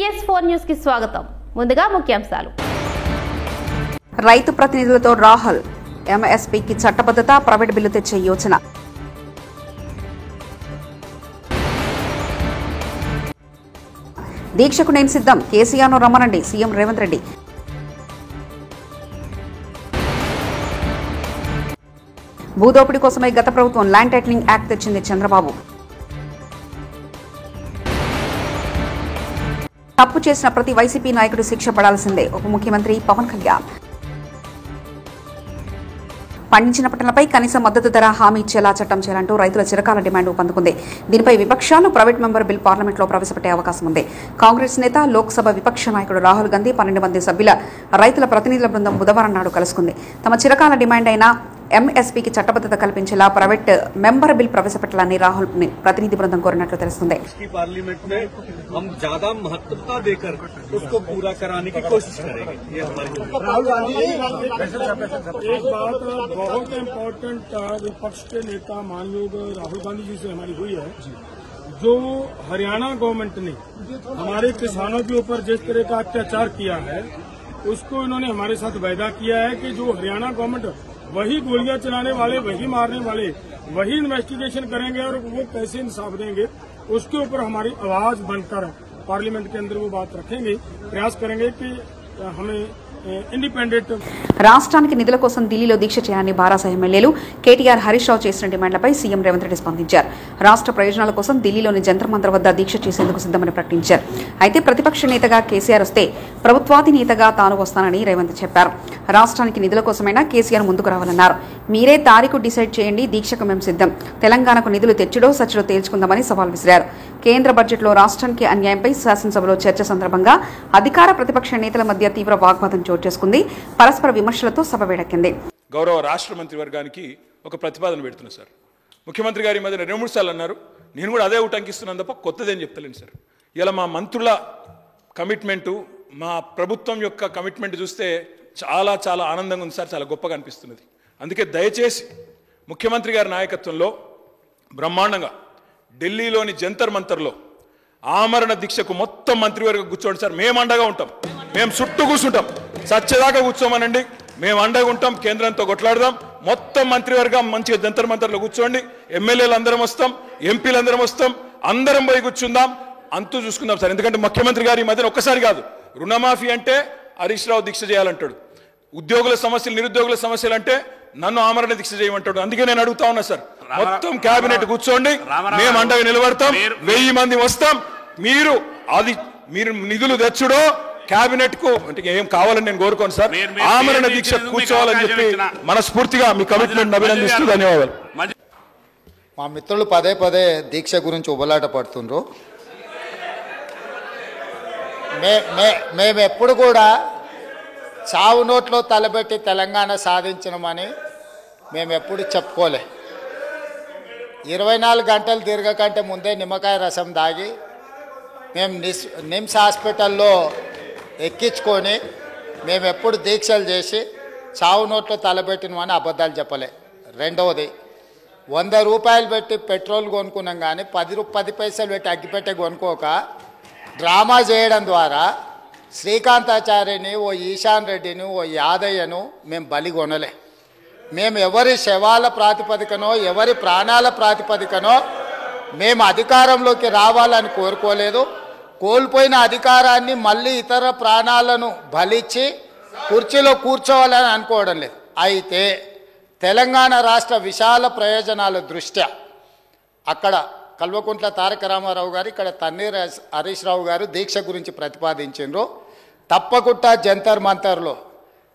PS4 news కి స్వాగతం. ముందుగా ముఖ్యాంశాలు. రైతు ప్రతినిధులతో రాహుల్ MSPకి చట్టబద్ధత ప్రైవేట్ బిల్లు తెచ్చే యోచన. దీక్షకు నేను సిద్ధం, కేసీఆర్ను రమ్మనండి సీఎం రేవంత్ రెడ్డి. భూదోపిడీ కోసమై గత ప్రభుత్వం ల్యాండ్ టైటిలింగ్ యాక్ట్ తెచ్చింది చంద్రబాబు. తప్పు చేసిన ప్రతి వైసీపీ నాయకుడు శిక్ష పడాల్సిందే ఉప ముఖ్యమంత్రి పవన్ కళ్యాణ్. పండించిన పంటలపై కనీస మద్దతు ధర హామీ ఇచ్చేలా చట్టం చేయాలంటూ రైతుల చిరకాల డిమాండ్ పొందుకుంది. దీనిపై విపక్షాలు ప్రైవేట్ మెంబర్ బిల్ పార్లమెంట్లో ప్రవేశపెట్టే అవకాశం ఉంది. కాంగ్రెస్ నేత లోక్సభ విపక్ష నాయకుడు రాహుల్ గాంధీ 12 మంది సభ్యుల రైతుల ప్రతినిధుల బృందం బుధవారం నాడు కలుసుకుంది. తమ చిరకాల డిమాండ్ అయిన MSPకి చట్టబద్ధత కల్పించేలా ప్రైవేట్ మెంబర్ బిల్ ప్రవేశపెట్టాలని రాహుల్ ప్రతినిధి బృందం కోరినట్లు తెలుస్తుంది. पार्लियामेंट में हम ज्यादा महत्वता देकर उसको पूरा कराने की कोशिश करेंगे. ये राहुल गांधी एक बात बहुत इम्पोर्टेंट विपक्ष के नेता मानयोग राहुल गांधी जी से हमारी हुई है. जो हरियाणा गवर्नमेंट ने हमारे किसानों के ऊपर जिस तरह का अत्याचार किया है उसको इन्होंने हमारे साथ वायदा किया है कि जो हरियाणा गवर्नमेंट वही गोलियां चलाने वाले, वही मारने वाले, वही इन्वेस्टिगेशन करेंगे और वो कैसे इंसाफ देंगे उसके ऊपर हमारी आवाज बनकर पार्लियामेंट के अंदर वो बात रखेंगे. प्रयास करेंगे कि हमें इंडिपेंडेंट. రాష్ట్రానికి నిధుల కోసం ఢిల్లీలో దీక్ష చేయాలని బారాస ఎమ్మెల్యేలు కేటీఆర్, హరీష్ రావు చేసిన డిమాండ్లపై సీఎం రేవంత్ రెడ్డి స్పందించారు. రాష్ట్ర ప్రయోజనాల కోసం ఢిల్లీలోని జంతర్ మంతర్ వద్ద దీక్ష చేసేందుకు సిద్దమని ప్రకటించారు. అయితే ప్రతిపక్ష నేతగా కేసీఆర్ వస్తే ప్రభుత్వాధినేతగా తాను వస్తానని రేవంత్ చెప్పారు. రాష్ట్రానికి నిధుల కోసమైనా కేసీఆర్ ముందుకు రావాలన్నారు. మీరే తారీఖు డిసైడ్ చేయండి, దీక్షకు మేము సిద్దం. తెలంగాణకు నిధులు తెచ్చుడో సచ్చుడో తేల్చుకుందామని సవాల్ విసిరారు. కేంద్ర బడ్జెట్లో రాష్ట్రానికి అన్యాయంపై శాసనసభలో చర్చ సందర్భంగా అధికార ప్రతిపక్ష నేతల మధ్య తీవ్ర వాగ్వాదం చోటు చేసుకుంది. పరస్పర విమర్శలతో సభ వేడెక్కింది. గౌరవ రాష్ట్ర మంత్రివర్గానికి ఒక ప్రతిపాదన పెడుతున్నా సార్. ముఖ్యమంత్రి గారి మధ్య 2-3 సార్లు అన్నారు. నేను కూడా అదే ఉటంకిస్తున్నాను తప్ప కొత్తదేం చెప్తలేను సార్. ఇలా మా మంత్రుల కమిట్మెంటు, మా ప్రభుత్వం యొక్క కమిట్మెంట్ చూస్తే చాలా చాలా ఆనందంగా ఉంది సార్, చాలా గొప్పగా అనిపిస్తున్నది. అందుకే దయచేసి ముఖ్యమంత్రి గారి నాయకత్వంలో బ్రహ్మాండంగా ఢిల్లీలోని జంతర్ మంతర్లో ఆమరణ దీక్షకు మొత్తం మంత్రివర్గం కూర్చోండి సార్. మేము అండగా ఉంటాం, మేము చుట్టూ కూర్చుంటాం, సచ్చేదాకా కూర్చోమనండి, మేము అండగా ఉంటాం. కేంద్రంతో కొట్లాడదాం. మొత్తం మంత్రివర్గం మంచిగా జంతర్ మంతర్లో కూర్చోండి. ఎమ్మెల్యేలు అందరం వస్తాం, ఎంపీలు అందరం వస్తాం, అందరం పోయి కూర్చుందాం, అంతూ చూసుకుందాం సార్. ఎందుకంటే ముఖ్యమంత్రి గారి ఈ మధ్యన ఒక్కసారి కాదు, రుణమాఫీ అంటే హరీష్ రావు దీక్ష చేయాలంటాడు, ఉద్యోగుల సమస్యలు, నిరుద్యోగుల సమస్యలు అంటే నన్ను ఆమరణ దీక్ష చేయమంటాడు. అందుకే నేను అడుగుతా ఉన్నా సార్, మొత్తం కేబినెట్ కూర్చోండి, మేము అండగా నిలబడతాం, 1000 మంది వస్తాం. మీరు నిధులు తెచ్చుడో కేబినెట్ కు అంటే ఏం కావాలని నేను కోరుకోను సార్. ఆమరణ దీక్ష కూర్చోవాలని చెప్పి మనస్ఫూర్తిగా మీ కమిట్మెంట్ అభినందిస్తూ ధన్యవాదాలు. మా మిత్రులు పదే పదే దీక్ష గురించి ఉబలాట పడుతుండ్రు. మేము ఎప్పుడు కూడా చావు నోట్లో తలబెట్టి తెలంగాణ సాధించడమని మేము ఎప్పుడు చెప్పుకోలే. 24 గంటలు తిరగకంటే ముందే నిమ్మకాయ రసం దాగి మేము నిమ్స్ హాస్పిటల్లో ఎక్కించుకొని మేము ఎప్పుడు దీక్షలు చేసి చావు నోట్లో తలబెట్టినమని అబద్ధాలు చెప్పలే. రెండవది, 100 రూపాయలు పెట్టి పెట్రోల్ కొనుక్కున్నాం కానీ 10 పైసలు పెట్టి అగ్గిపెట్టే కొనుక్కోక డ్రామా చేయడం ద్వారా శ్రీకాంతాచార్యని, ఓ ఈశాన్ రెడ్డిని, ఓ యాదయ్యను మేము బలి కొనలే. మేము ఎవరి శవాల ప్రాతిపదికనో ఎవరి ప్రాణాల ప్రాతిపదికనో మేము అధికారంలోకి రావాలని కోరుకోలేదు. కోల్పోయిన అధికారాన్ని మళ్ళీ ఇతర ప్రాణాలను బలిచ్చి కుర్చీలో కూర్చోవాలని అనుకోవడం లేదు. అయితే తెలంగాణ రాష్ట్ర విశాల ప్రయోజనాల దృష్ట్యా అక్కడ కల్వకుంట్ల తారక రామారావు గారు, ఇక్కడ తన్నీర్ హరీష్ రావు గారు దీక్ష గురించి ప్రతిపాదించారు. తప్పకుండా జంతర్ మంతర్లో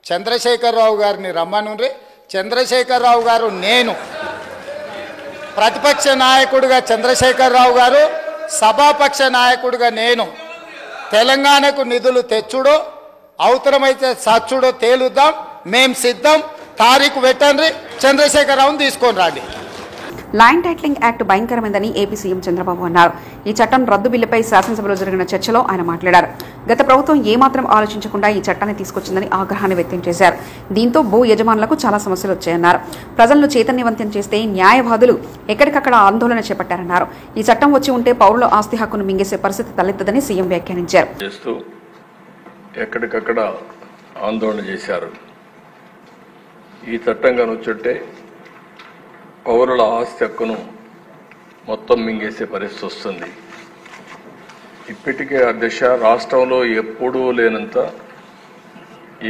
చంద్రశేఖరరావు గారిని రమ్మనుండ్రి. చంద్రశేఖరరావు గారు, నేను ప్రతిపక్ష నాయకుడిగా చంద్రశేఖరరావు గారు, సభాపక్ష నాయకుడిగా నేను తెలంగాణకు నిధులు తెచ్చుడో అవసరమైతే సచ్చుడో తేలుద్దాం, మేం సిద్ధం. తారీఖు పెట్టండి, చంద్రశేఖరరావుని తీసుకొని రండి. ల్యాండ్ టైటిలింగ్ యాక్ట్ భయంకరమైందని ఏపీ సీఎం చంద్రబాబు అన్నారు. ఈ చట్టం రద్దు బిల్లుపై శాసనసభలో జరిగిన చర్చలో ఆయన మాట్లాడారు. గత ప్రభుత్వం ఏమాత్రం ఆలోచించకుండా ఈ చట్టాన్ని తీసుకొచ్చిందని ఆగ్రహాన్ని వ్యక్తం చేశారు. దీంతో భూ యజమానులకు చాలా సమస్యలు వచ్చాయన్నారు. ప్రజలను చైతన్యవంతం చేస్తే న్యాయవాదులు ఎక్కడికక్కడ ఆందోళన చేపట్టారన్నారు. ఈ చట్టం వచ్చి ఉంటే పౌరుల ఆస్తి హక్కును మింగేసే పరిస్థితి తలెత్తదని సీఎం వ్యాఖ్యానించారు. ఎక్కడికక్కడ ఆందోళన చేశారు. ఈ చట్టంగా వచ్చుంటే పౌరుల ఆస్తి హక్కును మొత్తం మింగేసే పరిస్థితి వస్తుంది. ఇప్పటికే అధ్యక్ష రాష్ట్రంలో ఎప్పుడూ లేనంత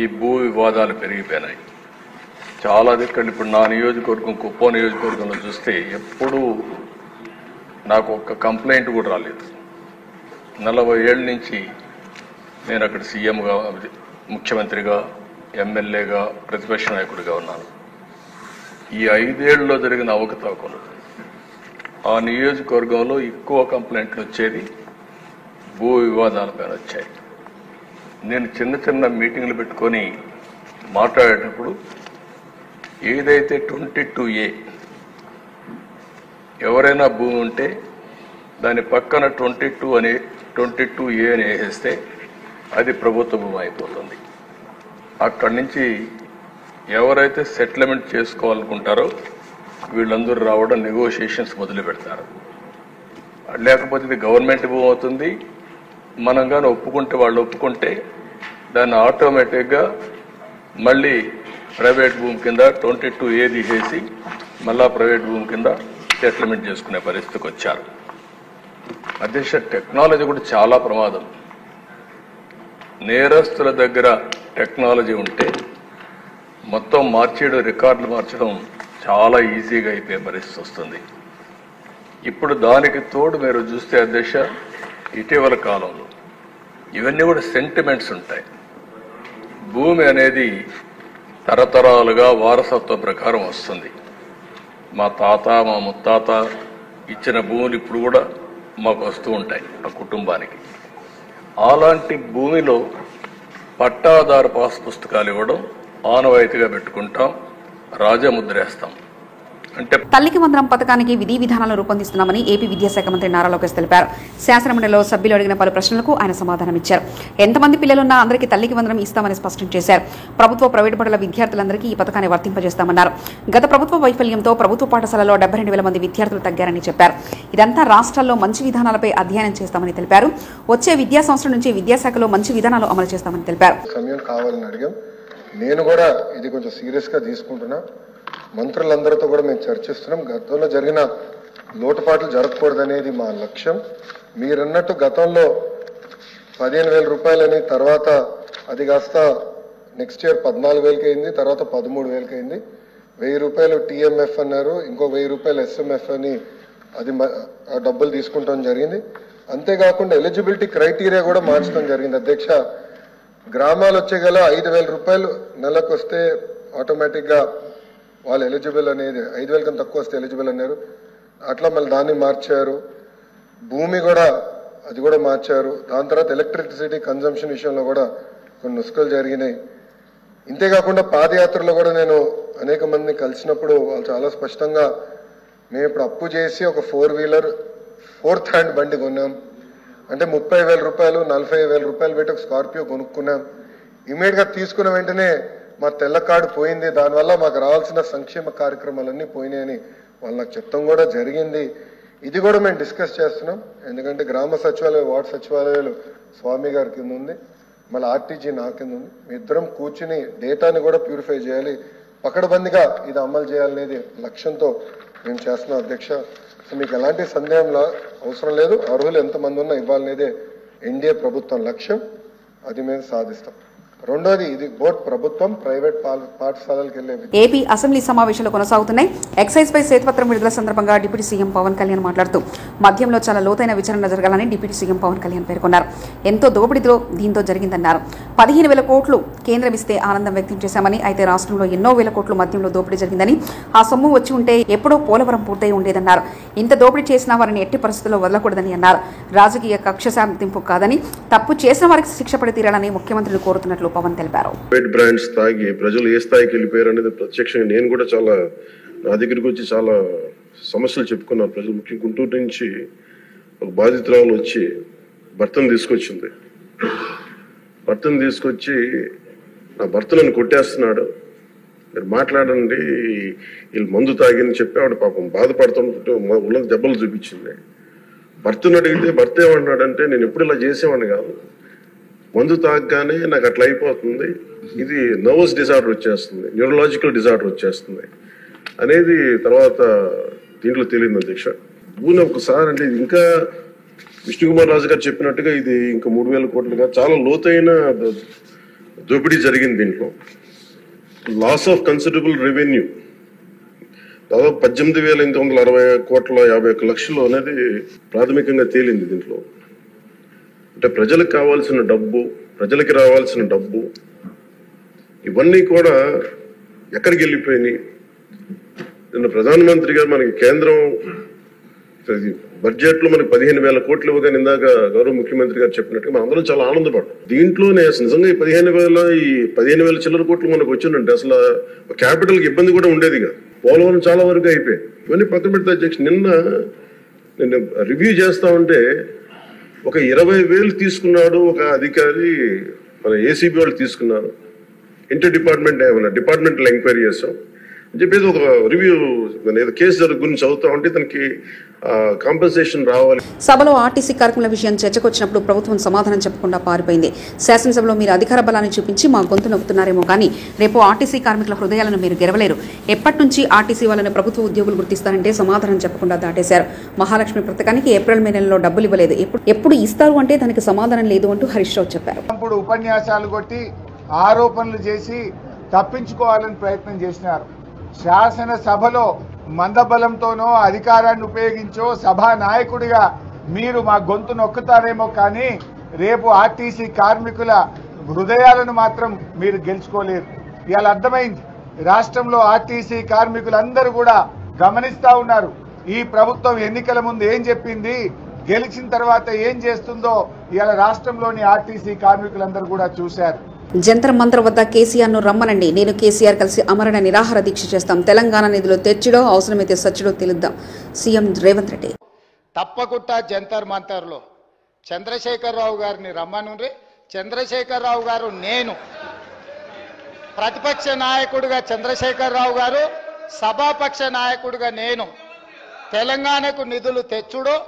ఈ భూ వివాదాలు పెరిగిపోయినాయి. చాలా దిక్కలు ఇప్పుడు నా నియోజకవర్గం కుప్పం నియోజకవర్గంలో చూస్తే ఎప్పుడూ నాకు ఒక్క కంప్లైంట్ కూడా రాలేదు. 40 ఏళ్ళ నుంచి నేను అక్కడ సీఎంగా, ముఖ్యమంత్రిగా, ఎమ్మెల్యేగా, ప్రతిపక్ష నాయకుడిగా ఉన్నాను. ఈ 5 ఏళ్లలో జరిగిన అవకతవకలు ఆ నియోజకవర్గంలో ఎక్కువ కంప్లైంట్లు వచ్చేది భూ వివాదాలపైన వచ్చాయి. నేను చిన్న చిన్న మీటింగ్లు పెట్టుకొని మాట్లాడేటప్పుడు ఏదైతే 22A ఎవరైనా భూమి ఉంటే దాని పక్కన 22A అని వేసేస్తే అది ప్రభుత్వ భూమి అయిపోతుంది. అక్కడి నుంచి ఎవరైతే సెటిల్మెంట్ చేసుకోవాలనుకుంటారో వీళ్ళందరూ రావడం, నెగోషియేషన్స్ మొదలు పెడతారు. లేకపోతే ఇది గవర్నమెంట్ భూమి అవుతుంది. మనం కానీ ఒప్పుకుంటే, వాళ్ళు ఒప్పుకుంటే దాన్ని ఆటోమేటిక్గా మళ్ళీ ప్రైవేట్ భూమి కింద 22A తీసేసి మళ్ళా ప్రైవేట్ భూమి కింద సెటిల్మెంట్ చేసుకునే పరిస్థితికి వచ్చారు. అధ్యక్ష, టెక్నాలజీ కూడా చాలా ప్రమాదం. నేరస్తుల దగ్గర టెక్నాలజీ ఉంటే మొత్తం మార్చేయడం, రికార్డులు మార్చడం చాలా ఈజీగా అయిపోయే పరిస్థితి వస్తుంది. ఇప్పుడు దానికి తోడు మీరు చూస్తే అధ్యక్ష, ఇటీవల కాలంలో ఇవన్నీ కూడా సెంటిమెంట్స్ ఉంటాయి. భూమి అనేది తరతరాలుగా వారసత్వ ప్రకారం వస్తుంది. మా తాత, మా ముత్తాత ఇచ్చిన భూములు ఇప్పుడు కూడా మాకు వస్తూ ఉంటాయి ఆ కుటుంబానికి. అలాంటి భూమిలో పట్టాదారు పాస్ పుస్తకాలు ఇవ్వడం ఆనవాయితీగా పెట్టుకుంటాం, రాజముద్రేస్తాం. అంటే తల్లికి వందనం పథకానికి విధి విధానాలను రూపొందిస్తున్నామని ఏపీ విద్యాశాఖ మంత్రి నారా లోకేష్ తెలిపారు. శాసనమండలిలో సభ్యులు అడిగిన పలు ప్రశ్నలకు ఆయన సమాధానమిచ్చారు. ఎంతమంది పిల్లలున్నా అందరికీ తల్లికి వందనం ఇస్తామని స్పష్టం చేశారు. ప్రభుత్వ, ప్రైవేటు బడుల విద్యార్థులందరికీ ఈ పథకాన్ని వర్తింపజేస్తామన్నారు. గత ప్రభుత్వ వైఫల్యంతో ప్రభుత్వ పాఠశాలలో 72,000 మంది విద్యార్థులు తగ్గారని చెప్పారు. ఇదంతా రాష్ట్రాల్లో మంచి విధానాలపై అధ్యయనం చేస్తామని తెలిపారు. వచ్చే విద్యా సంవత్సరం నుంచి విద్యాశాఖలో మంచి విధానాలు అమలు చేస్తామని తెలిపారు. నేను కూడా ఇది కొంచెం సీరియస్ గా తీసుకుంటున్నా. మంత్రులందరితో కూడా మేము చర్చిస్తున్నాం. గతంలో జరిగిన లోటుపాట్లు జరగకూడదనేది మా లక్ష్యం. మీరన్నట్టు గతంలో 15,000 రూపాయలని, తర్వాత అది కాస్త నెక్స్ట్ ఇయర్ 14,000కి అయింది, తర్వాత 13,000కి అయింది. 1,000 రూపాయలు TMF అన్నారు, ఇంకో 1,000 రూపాయలు SMF అని అది డబ్బులు తీసుకుంటాం జరిగింది. అంతేకాకుండా ఎలిజిబిలిటీ క్రైటీరియా కూడా మార్చడం జరిగింది. అధ్యక్ష, గ్రామాలు వచ్చే గల 5,000 రూపాయలు నెలకు వస్తే ఆటోమేటిక్గా వాళ్ళు ఎలిజిబుల్ అనేది, 5,000 కన్నా తక్కువ వస్తే ఎలిజిబుల్ అన్నారు. అట్లా మళ్ళీ దాన్ని మార్చారు. భూమి కూడా అది కూడా మార్చారు. దాని తర్వాత ఎలక్ట్రిసిటీ కన్జంప్షన్ విషయంలో కూడా కొన్ని నుస్ఖలు జరిగినాయి. ఇంతేకాకుండా పాదయాత్రలో కూడా నేను అనేక మందిని కలిసినప్పుడు వాళ్ళు చాలా స్పష్టంగా, మేము ఇప్పుడు అప్పు చేసి ఒక 4 వీలర్ 4th హ్యాండ్ బండి కొన్నాం అంటే 30,000 రూపాయలు, 40,000 రూపాయలు పెట్టి ఒక స్కార్పియో కొనుక్కున్నాం. ఇమీడియట్గా తీసుకున్న వెంటనే మా తెల్ల కార్డు పోయింది, దానివల్ల మాకు రావాల్సిన సంక్షేమ కార్యక్రమాలన్నీ పోయినాయని వాళ్ళు నాకు చెప్తాం కూడా జరిగింది. ఇది కూడా మేము డిస్కస్ చేస్తున్నాం. ఎందుకంటే గ్రామ సచివాలయం, వార్డు సచివాలయాలు స్వామి గారి కింద ఉంది, మళ్ళీ RTG నా కింద ఉంది. మీ ఇద్దరం కూర్చుని డేటాని కూడా ప్యూరిఫై చేయాలి, పకడ్బందీగా ఇది అమలు చేయాలనేది లక్ష్యంతో మేము చేస్తున్నాం. అధ్యక్ష, మీకు ఎలాంటి సందేహం అవసరం లేదు. అర్హులు ఎంతమంది ఉన్నా ఇవ్వాలనేదే ఎన్డీఏ ప్రభుత్వం లక్ష్యం. అది మేము సాధిస్తాం. రెండోది, ఇది బోత్ ప్రభుత్వం, ప్రైవేట్ పాఠశాలలకు వెళ్లే. ఏపీ అసెంబ్లీ సమావేశాలు కొనసాగుతున్నాయి. ఎక్సైజ్ పై శ్వేతపత్రం విడుదల సందర్భంగా డిప్యూటీ సీఎం పవన్ కళ్యాణ్ మాట్లాడుతూ మద్యంలో చాలా లోతైన విచారణ జరగాలని డిప్యూటీ సీఎం పవన్ కళ్యాణ్ పేర్కొన్నారు. ఎంతో దోపిడీతో దీంతో జరిగిందన్నారు. 15,000 కోట్లు కేంద్రం ఇస్తే ఆనందం వ్యక్తం చేశామని, అయితే రాష్ట్రంలో ఎన్నో వేల కోట్లు మద్యంలో దోపిడీ జరిగిందని, ఆ సొమ్ము వచ్చి ఉంటే ఎప్పుడో పోలవరం పూర్తయి ఉండేదన్నారు. ఇంత దోపిడీ చేసిన వారిని ఎట్టి పరిస్థితుల్లో వదలకూడదని అన్నారు. రాజకీయ కక్ష సాధింపు కాదని, తప్పు చేసిన వారికి శిక్ష పడి తీరాలని ముఖ్యమంత్రిని కోరుతున్నట్లు పవన్ తెలిపారు. ప్రైవేట్ బ్రాండ్స్ తాగి ప్రజలు ఏ స్థాయికి వెళ్ళిపోయారు అనేది ప్రత్యక్షంగా నేను కూడా చాలా, నా దగ్గరికి వచ్చి చాలా సమస్యలు చెప్పుకున్నాను. ప్రజలు ముఖ్యంగా గుంటూరు నుంచి ఒక బాధితురాలు వచ్చి భర్తను తీసుకొచ్చింది. భర్తను తీసుకొచ్చి నా భర్త నన్ను కొట్టేస్తున్నాడు, మీరు మాట్లాడండి, వీళ్ళు మందు తాగిని చెప్పి ఆవిడ పాపం బాధపడుతుంటే ఉన్న దెబ్బలు చూపించింది. భర్తను అడిగితే భర్త ఏమన్నాడంటే, నేను ఎప్పుడు ఇలా చేసేవాడిని కాదు, మందు తాగగానే నాకు అట్లా అయిపోతుంది, ఇది నర్వస్ డిజార్డర్ వచ్చేస్తుంది, న్యూరలాజికల్ డిజార్డర్ వచ్చేస్తుంది అనేది తర్వాత దీంట్లో తెలియదు అధ్యక్ష. ఊనే ఒకసారి అంటే ఇది ఇంకా విష్ణుకుమార్ రాజు గారు చెప్పినట్టుగా ఇది ఇంకా 3,000 కోట్లుగా చాలా లోతైన దోపిడీ జరిగింది. దీంట్లో లాస్ ఆఫ్ కన్సిడరబుల్ రెవెన్యూ దాదాపు 18,860 కోట్ల 51 లక్షలు అనేది ప్రాథమికంగా తేలింది. దీంట్లో అంటే ప్రజలకు కావాల్సిన డబ్బు, ప్రజలకి రావాల్సిన డబ్బు ఇవన్నీ కూడా ఎక్కడికి వెళ్ళిపోయినాయి. నిన్న ప్రధానమంత్రి గారు మనకి కేంద్రం బడ్జెట్ లో మనకి 15,000 కోట్లు ఇవ్వగానే ఇందాక గౌరవ ముఖ్యమంత్రి గారు చెప్పినట్టుగా మనం అందరం చాలా ఆనందపడ్డాం. దీంట్లోనే నిజంగా ఈ 15,000 చిల్లర కోట్లు మనకు వచ్చిందంటే అసలు క్యాపిటల్ కి ఇబ్బంది కూడా ఉండేది కాదు. పోలవరం చాలా వరకు అయిపోయాయి. ఇవన్నీ పక్కన పెడితే అధ్యక్ష నిన్న రివ్యూ చేస్తా ఉంటే ఒక 20,000 తీసుకున్నాడు ఒక అధికారి, మన ఏసీబీ వాళ్ళు తీసుకున్నారు, ఇంటర్ డిపార్ట్మెంటల్ ఎంక్వైరీ చేస్తాం అని చెప్పేసి ఒక రివ్యూ కేసు గురించి చదువుతా ఉంటే తనకి కాంపెన్సేషన్ రావాలి. సభలో ఆర్టీసీ కార్మికుల విషయం చర్చకొచ్చినప్పుడు ప్రభుత్వం సమాధానం చెప్పకుండా పారిపోయింది. శాసనసభలో మీరు అధికార బలాన్ని చూపించి మా గొంతు నొక్కుతున్నారేమో కానీ రేపు ఆర్టీసీ కార్మికుల హృదయాలను మీరు గెలవలేరు. ఎప్పటి నుంచి ఆర్టీసీ వాళ్ళని ప్రభుత్వ ఉద్యోగులు గుర్తిస్తారంటే సమాధానం చెప్పకుండా దాటేశారు. మహాలక్ష్మి పథకానికి ఏప్రిల్ మే నెలలో డబ్బులు ఇవ్వలేదు, ఎప్పుడు ఇస్తారు అంటే దానికి సమాధానం లేదు అంటూ హరీష్ రావు చెప్పారు. ఇప్పుడు ఉపన్యాసాలు కొట్టి ఆరోపణలు చేసి తప్పించుకోవాలని ప్రయత్నం చేసినారు. శాసనసభలో మందబలంతోనో అధికారాన్ని ఉపయోగించో సభా నాయకుడిగా మీరు మా గొంతు నొక్కుతారేమో కానీ రేపు ఆర్టీసీ కార్మికుల హృదయాలను మాత్రం మీరు గెలుచుకోలేరు. ఇవాళ అర్థమైంది, రాష్ట్రంలో ఆర్టీసీ కార్మికులందరూ కూడా గమనిస్తా ఉన్నారు. ఈ ప్రభుత్వం ఎన్నికల ముందు ఏం చెప్పింది, గెలిచిన తర్వాత ఏం చేస్తుందో ఇవాళ రాష్ట్రంలోని ఆర్టీసీ కార్మికులందరూ కూడా చూశారు. జంతర్ మంతర్ వద్ద కేసీఆర్ ను రమ్మనండి, నేను కేసీఆర్ కలిసి అమరణ నిరాహార దీక్ష చేస్తాం, తెలంగాణ నిధులు తెచ్చుడో అవసరమైతే సచ్చుడో తెలుద్దాం, సీఎం రేవంత్ రెడ్డి. తప్పకుండా జంతర్ మంతర్లో చంద్రశేఖరరావు గారిని రమ్మనుండ్రి. చంద్రశేఖరరావు గారు, నేను ప్రతిపక్ష నాయకుడిగా చంద్రశేఖరరావు గారు, సభాపక్ష నాయకుడిగా నేను తెలంగాణకు నిధులు తెచ్చుడో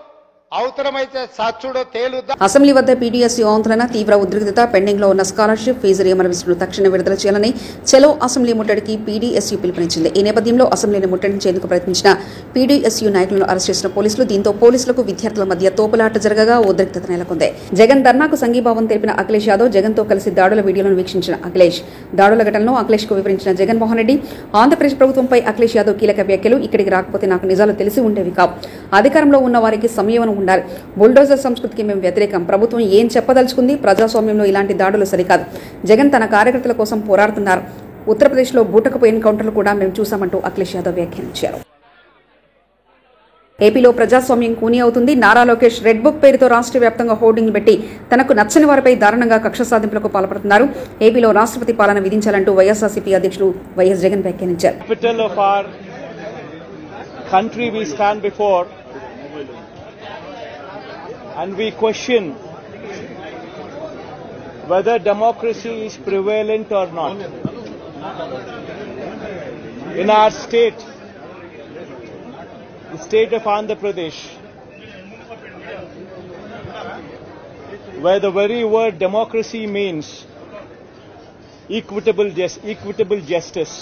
అవసరమైతే సచ్చుడో తేలుద్దాం. అసెంబ్లీ వద్ద పీడీఎస్యూ ఆందోళన, తీవ్ర ఉద్రిక్తత, పెండింగ్ లో ఉన్న స్కాలర్షిప్ ఫీజు రియంబర్స్మెంట్ తక్షణ విడుదల చేయాలని చెలో అసెంబ్లీ ముట్టడికి పీడీఎస్యూ పిలుపునిచ్చింది. ఈ నేపథ్యంలో అసెంబ్లీని ముట్టడించేందుకు ప్రయత్నించిన పీడీఎస్యూ నాయకులను అరెస్ట్ చేసిన పోలీసులు, దీంతో పోలీసులకు విద్యార్థుల మధ్య తోపులాట జరగగా ఉద్రిక్తత నెలకొంది. జగన్ ధర్నాకు సంఘీభావం తెలిపిన అఖిలేష్ యాదవ్, జగన్ తో కలిసి దాడుల వీడియోలను వీక్షించిన అఖిలేష్, దాడుల ఘటనను అఖిలేష్ కు వివరించిన జగన్మోహన్ రెడ్డి, ఆంధ్రప్రదేశ్ ప్రభుత్వంపై అఖిలేష్ యాదవ్ కీలక వ్యాఖ్యలు, ఇక్కడికి రాకపోతే నాకు నిజాలు తెలిసి ఉండేవి కావు, అధికారంలో ఉన్న వారికి సంయమనం ఉండాలి, బుల్డోజర్ సంస్కృతికి మేము వ్యతిరేకం, ప్రభుత్వం ఏం చెప్పదలుచుకుంది, ప్రజాస్వామ్యంలో ఇలాంటి దాడులు సరికాదు, జగన్ తన కార్యకర్తల కోసం పోరాడుతున్నారు, ఉత్తరప్రదేశ్లో బూటకపు ఎన్కౌంటర్లు కూడా మేము చూశామంటూ అఖిలేష్ యాదవ్ వ్యాఖ్యానించారు. ఏపీలో ప్రజాస్వామ్యం కూని అవుతుంది. నారా లోకేష్ రెడ్ బుక్ పేరుతో రాష్ట్ర వ్యాప్తంగా హోర్డింగ్లు పెట్టి తనకు నచ్చని వారిపై దారుణంగా కక్ష సాధింపులకు పాల్పడుతున్నారు. ఏపీలో రాష్ట్రపతి పాలన విధించాలంటూ వైఎస్ఆర్సీపీ అధ్యక్షుడు వైఎస్ జగన్ వ్యాఖ్యానించారు. And we question whether democracy is prevalent or not. In our state, the state of Andhra Pradesh, where the very word democracy means equitable justice.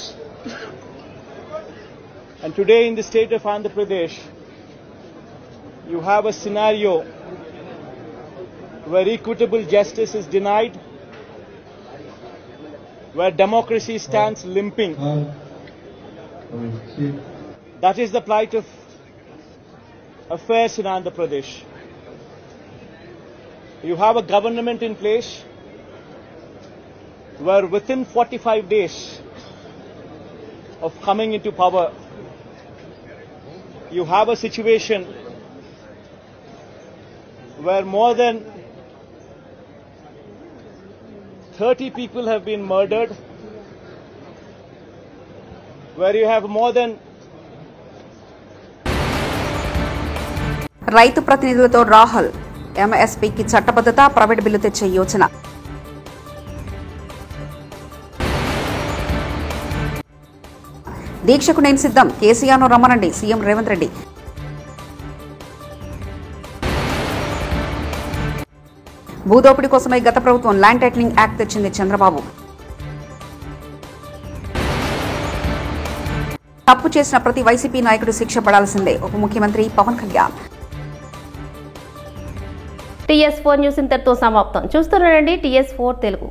And today in the state of Andhra Pradesh, you have a scenario where equitable justice is denied, where democracy stands limping. That is the plight of affairs in Andhra Pradesh. You have a government in place where within 45 days of coming into power, you have a situation where more than 30 people have been murdered, where you have more than రైతు ప్రతినిధులతో రాహుల్. ఎంఎస్పీకి చట్టబద్ధత, private bill తెచ్చే యోచన. దీక్షకు నేను సిద్ధం, కేసీఆర్ను రమ్మనండి సీఎం రేవంత్ రెడ్డి. భూదోపిడీ కోసమే గత ప్రభుత్వం ల్యాండ్ టైటిలింగ్ యాక్ట్ తెచ్చింది చంద్రబాబు. తప్పు చేసిన ప్రతి వైసీపీ నాయకుడు శిక్ష పడాల్సిందే, ఉప ముఖ్యమంత్రి పవన్ కళ్యాణ్. TS4 న్యూస్ ఇంతటితో సమాప్తం. చూస్తున్నారండి TS4 తెలుగు.